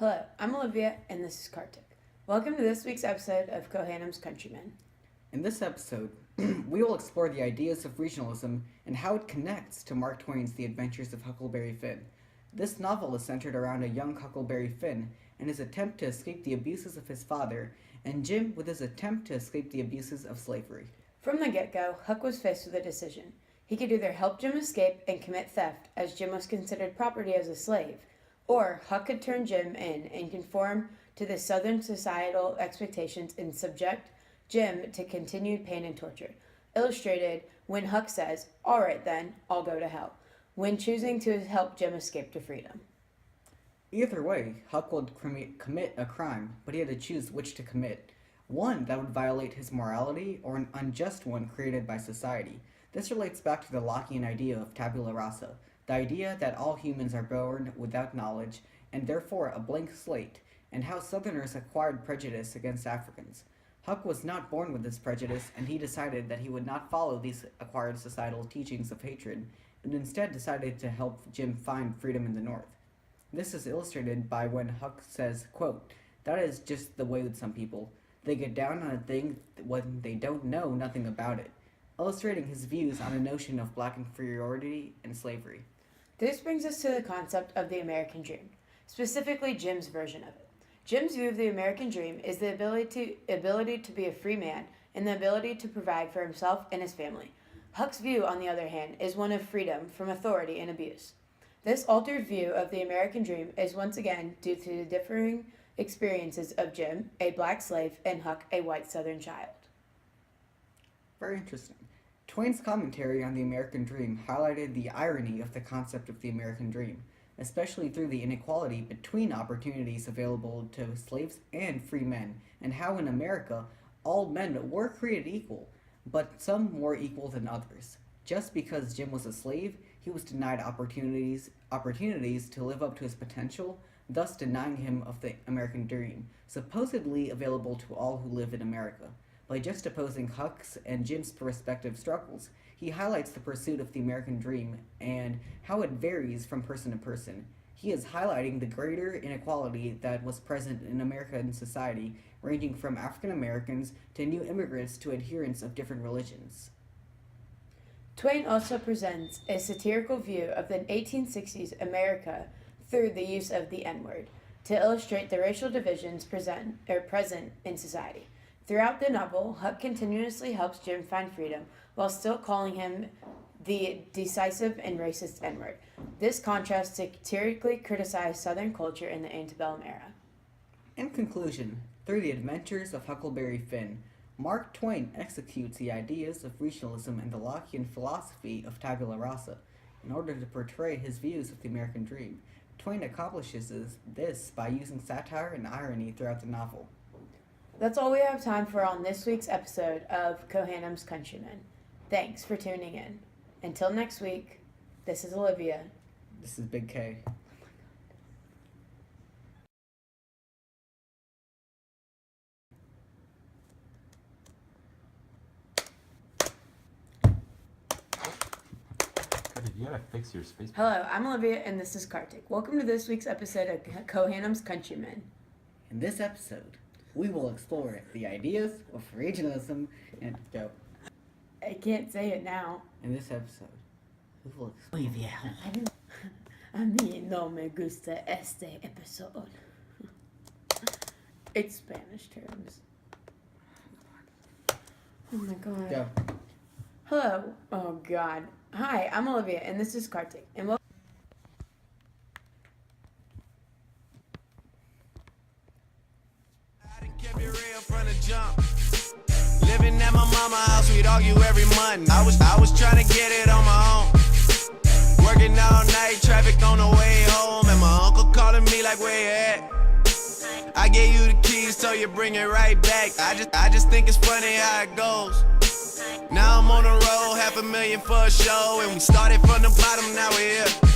Hello, I'm Olivia, and this is Kartik. Welcome to this week's episode of Kohanim's Countrymen. In this episode, we will explore the ideas of regionalism and how it connects to Mark Twain's The Adventures of Huckleberry Finn. This novel is centered around a young Huckleberry Finn and his attempt to escape the abuses of his father, and Jim with his attempt to escape the abuses of slavery. From the get-go, Huck was faced with a decision. He could either help Jim escape and commit theft, as Jim was considered property as a slave, or Huck could turn Jim in and conform to the Southern societal expectations and subject Jim to continued pain and torture. Illustrated when Huck says, "All right then, I'll go to hell," when choosing to help Jim escape to freedom. Either way, Huck would commit a crime, but he had to choose which to commit. One that would violate his morality, or an unjust one created by society. This relates back to the Lockean idea of tabula rasa, the idea that all humans are born without knowledge, and therefore a blank slate, and how Southerners acquired prejudice against Africans. Huck was not born with this prejudice, and he decided that he would not follow these acquired societal teachings of hatred, and instead decided to help Jim find freedom in the North. This is illustrated by when Huck says, quote, "That is just the way with some people. They get down on a thing when they don't know nothing about it," illustrating his views on the notion of black inferiority and slavery. This brings us to the concept of the American dream, specifically Jim's version of it. Jim's view of the American dream is the ability to be a free man and the ability to provide for himself and his family. Huck's view, on the other hand, is one of freedom from authority and abuse. This altered view of the American dream is once again due to the differing experiences of Jim, a black slave, and Huck, a white Southern child. Very interesting. Twain's commentary on the American dream highlighted the irony of the concept of the American dream, especially through the inequality between opportunities available to slaves and free men, and how in America all men were created equal, but some more equal than others. Just because Jim was a slave, he was denied opportunities to live up to his potential, thus denying him of the American dream, supposedly available to all who live in America. By juxtaposing Huck's and Jim's respective struggles, he highlights the pursuit of the American dream and how it varies from person to person. He is highlighting the greater inequality that was present in American society, ranging from African Americans to new immigrants to adherents of different religions. Twain also presents a satirical view of the 1860s America through the use of the N-word to illustrate the racial divisions present in society. Throughout the novel, Huck continuously helps Jim find freedom while still calling him the decisive and racist N-word. This contrasts satirically criticized Southern culture in the antebellum era. In conclusion, through the adventures of Huckleberry Finn, Mark Twain executes the ideas of regionalism and the Lockean philosophy of tabula rasa in order to portray his views of the American dream. Twain accomplishes this by using satire and irony throughout the novel. That's all we have time for on this week's episode of Kohanim's Countrymen. Thanks for tuning in. Until next week, this is Olivia. This is Big K. You gotta fix your space. Hello, I'm Olivia, and this is Kartik. Welcome to this week's episode of Kohanim's Countrymen. In this episode, we will explore the ideas of regionalism and go. I can't say it now. In this episode, we will explore. Olivia. A mí no me gusta este episode. It's Spanish terms. Oh my god. Go. Hello. Oh god. Hi, I'm Olivia, and this is Kartik. And welcome. Living at my mama's house, we'd argue every month. I was trying to get it on my own. Working all night, traffic on the way home, and my uncle calling me like, where you at? I gave you the keys, so you bring it right back. I just think it's funny how it goes. Now I'm on the road, $500,000 for a show, and we started from the bottom, now we're here.